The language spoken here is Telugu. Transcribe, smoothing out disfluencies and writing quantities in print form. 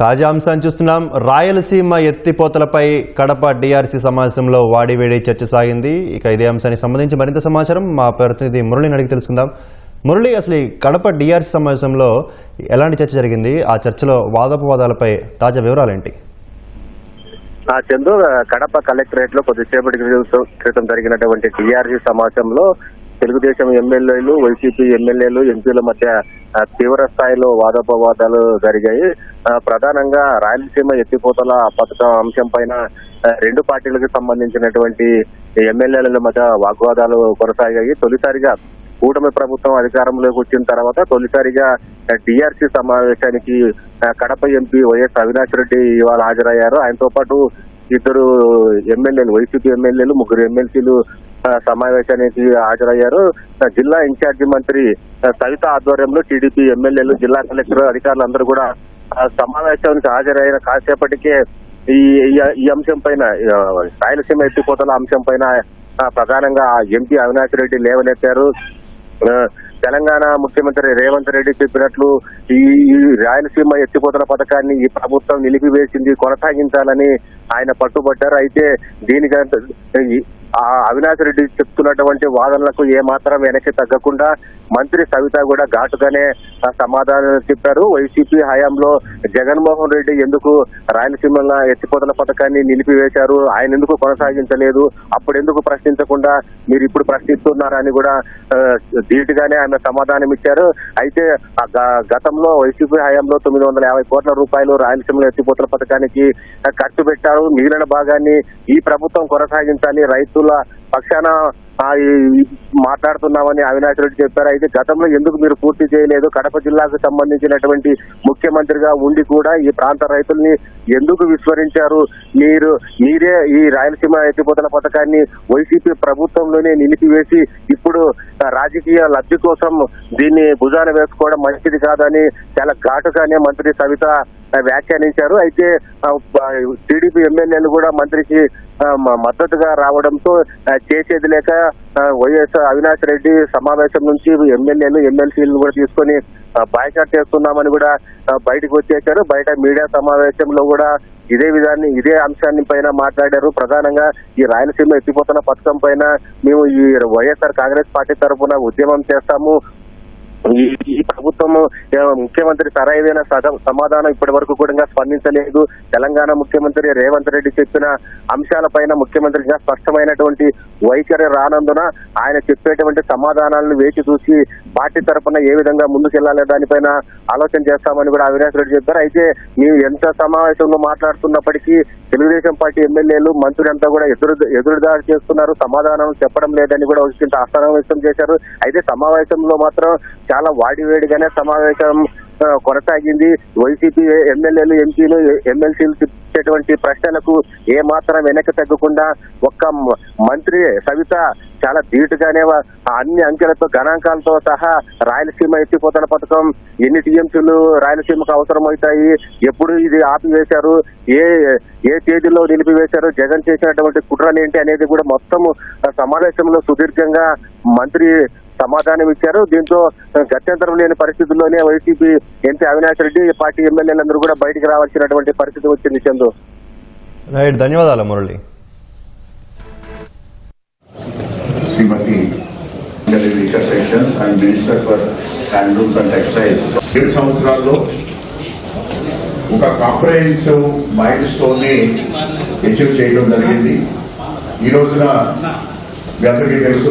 తాజా అంశాన్ని చూస్తున్నాం. రాయలసీమ ఎత్తిపోతలపై కడప డిఆర్సీ సమావేశంలో వాడివేడి చర్చ సాగింది. ఇక ఇదే అంశానికి సంబంధించి మరింత సమాచారం మా ప్రతినిధి మురళిని అడిగి తెలుసుకుందాం. మురళి, అసలు ఈ కడప డిఆర్సీ సమావేశంలో ఎలాంటి చర్చ జరిగింది? ఆ చర్చలో వాదోపవాదాలపై తాజా వివరాలేంటి? చందు, కడప కలెక్టరేట్ లో కొద్దిసేపటి క్రితం జరిగినటువంటి డిఆర్సీ సమావేశంలో తెలుగుదేశం ఎమ్మెల్యేలు, వైసీపీ ఎమ్మెల్యేలు, ఎంపీల మధ్య తీవ్ర స్థాయిలో వాదోపవాదాలు జరిగాయి. ప్రధానంగా రాయలసీమ ఎత్తిపోతల పథకం అంశం పైన రెండు పార్టీలకు సంబంధించినటువంటి ఎమ్మెల్యేల మధ్య వాగ్వాదాలు కొనసాగాయి. తొలిసారిగా కూటమి ప్రభుత్వం అధికారంలోకి వచ్చిన తర్వాత తొలిసారిగా డిఆర్సీ సమావేశానికి కడప ఎంపీ వైఎస్ అవినాష్ రెడ్డి ఇవాళ హాజరయ్యారు. ఆయనతో పాటు ఇద్దరు ఎమ్మెల్యేలు, వైసీపీ ఎమ్మెల్యేలు, ముగ్గురు ఎమ్మెల్సీలు సమావేశానికి హాజరయ్యారు. జిల్లా ఇన్ఛార్జి మంత్రి సవిత ఆధ్వర్యంలో టీడీపీ ఎమ్మెల్యేలు, జిల్లా కలెక్టర్ అధికారులందరూ కూడా సమావేశానికి హాజరైన కాసేపటికే ఈ అంశం పైన, రాయలసీమ ఎత్తిపోతల అంశం పైన ప్రధానంగా ఎంపీ అవినాష్ రెడ్డి లేవనెత్తారు. తెలంగాణ ముఖ్యమంత్రి రేవంత్ రెడ్డి చెప్పినట్లు ఈ రాయలసీమ ఎత్తిపోతల పథకాన్ని ఈ ప్రభుత్వం నిలిపివేసింది, కొనసాగించాలని ఆయన పట్టుబట్టారు. అయితే దీనికి అవినాష్ రెడ్డి చెప్తున్నటువంటి వాదనలకు ఏమాత్రం వెనక్కి తగ్గకుండా మంత్రి సవిత కూడా ఘాటుగానే సమాధానం చెప్పారు. వైసీపీ హయాంలో జగన్మోహన్ రెడ్డి ఎందుకు రాయలసీమ ఎత్తిపోతల పథకాన్ని నిలిపివేశారు, ఆయన ఎందుకు కొనసాగించలేదు, అప్పుడు ఎందుకు ప్రశ్నించకుండా మీరు ఇప్పుడు ప్రశ్నిస్తున్నారని కూడా ధీటుగానే ఆమె సమాధానం ఇచ్చారు. అయితే గతంలో వైసీపీ హయాంలో 950 కోట్ల రూపాయలు రాయలసీమ ఎత్తిపోతల పథకానికి ఖర్చు పెట్టారు. మిగిలిన భాగాన్ని ఈ ప్రభుత్వం కొనసాగించాలి, రైతుల పక్షాన మాట్లాడుతున్నామని అవినాష్ రెడ్డి చెప్పారు. అయితే గతంలో ఎందుకు మీరు పూర్తి చేయలేదు, కడప జిల్లాకు సంబంధించినటువంటి ముఖ్యమంత్రిగా ఉండి కూడా ఈ ప్రాంత రైతుల్ని ఎందుకు విస్మరించారు, మీరే ఈ రాయలసీమ ఎత్తిపోతల పథకాన్ని వైసీపీ ప్రభుత్వంలోనే నిలిపివేసి ఇప్పుడు రాజకీయ లబ్ధి కోసం దీన్ని భుజాన వేసుకోవడం మంచిది కాదని చాలా ఘాటుగానే మంత్రి సవిత వ్యాఖ్యానించారు. అయితే టీడీపీ ఎమ్మెల్యేలు కూడా మంత్రికి మద్దతుగా రావడంతో చేసేది లేక వైఎస్ అవినాష్ రెడ్డి సమావేశం నుంచి ఎమ్మెల్యేలు, ఎమ్మెల్సీలను కూడా తీసుకొని బాయ్కాట్ చేస్తున్నామని కూడా బయటకు వచ్చేశారు. బయట మీడియా సమావేశంలో కూడా ఇదే అంశాన్ని పైన మాట్లాడారు. ప్రధానంగా ఈ రాయలసీమ ఎత్తిపోతల పథకం పైన మేము ఈ వైఎస్ఆర్ కాంగ్రెస్ పార్టీ తరఫున ఉద్యమం చేస్తాము, ఈ ప్రభుత్వం ముఖ్యమంత్రి సరైన సమాధానం ఇప్పటి వరకు కూడా స్పందించలేదు. తెలంగాణ ముఖ్యమంత్రి రేవంత్ రెడ్డి చెప్పిన అంశాలపైన ముఖ్యమంత్రిగా స్పష్టమైనటువంటి వైఖరి రానందున ఆయన చెప్పేటువంటి సమాధానాలను వేచి చూసి పార్టీ తరఫున ఏ విధంగా ముందుకెళ్లాలి దానిపైన ఆలోచన చేస్తామని కూడా అవినాష్ రెడ్డి చెప్పారు. అయితే మేము ఎంత సమావేశంలో మాట్లాడుతున్నప్పటికీ తెలుగుదేశం పార్టీ ఎమ్మెల్యేలు, మంత్రులంతా కూడా ఎదురుదాడి చేస్తున్నారు, సమాధానం చెప్పడం లేదని కూడా ఒక అసహనం వ్యక్తం చేశారు. అయితే సమావేశంలో మాత్రం చాలా వాడివేడిగానే సమావేశం కొనసాగింది. వైసీపీ ఎమ్మెల్యేలు, ఎంపీలు, ఎమ్మెల్సీలు ఇచ్చేటువంటి ప్రశ్నలకు ఏ మాత్రం వెనక్కి తగ్గకుండా ఒక్క మంత్రి సవిత చాలా ధీటుగానే అన్ని అంకెలతో, గణాంకాలతో సహా రాయలసీమ ఎత్తిపోతల పథకం ఎన్ని టీఎంసీలు రాయలసీమకు అవసరమవుతాయి, ఎప్పుడు ఇది ఆపివేశారు, ఏ తేదీలో నిలిపివేశారు, జగన్ చేసినటువంటి కుట్రలేంటి అనేది కూడా మొత్తం సమావేశంలో సుదీర్ఘంగా మంత్రి సమాధానం ఇచ్చారు. దీంతో గత్యంతరం లేని పరిస్థితుల్లోనే YCP MP Avinash Reddy, party ఎమ్మెల్యేలందరూ కూడా బయటికి రావాల్సినటువంటి పరిస్థితి వచ్చింది. చందు, రైట్, ధన్యవాదాలు Murali. Shrimati and minister for handlooms and textiles 7 సంవత్సరాల్లో ఒక కాంప్రహెన్సివ్ మైల్ స్టోన్ ని అచీవ్ చేయడం జరిగింది. ఈ రోజున మీ అందరికీ తెలుసు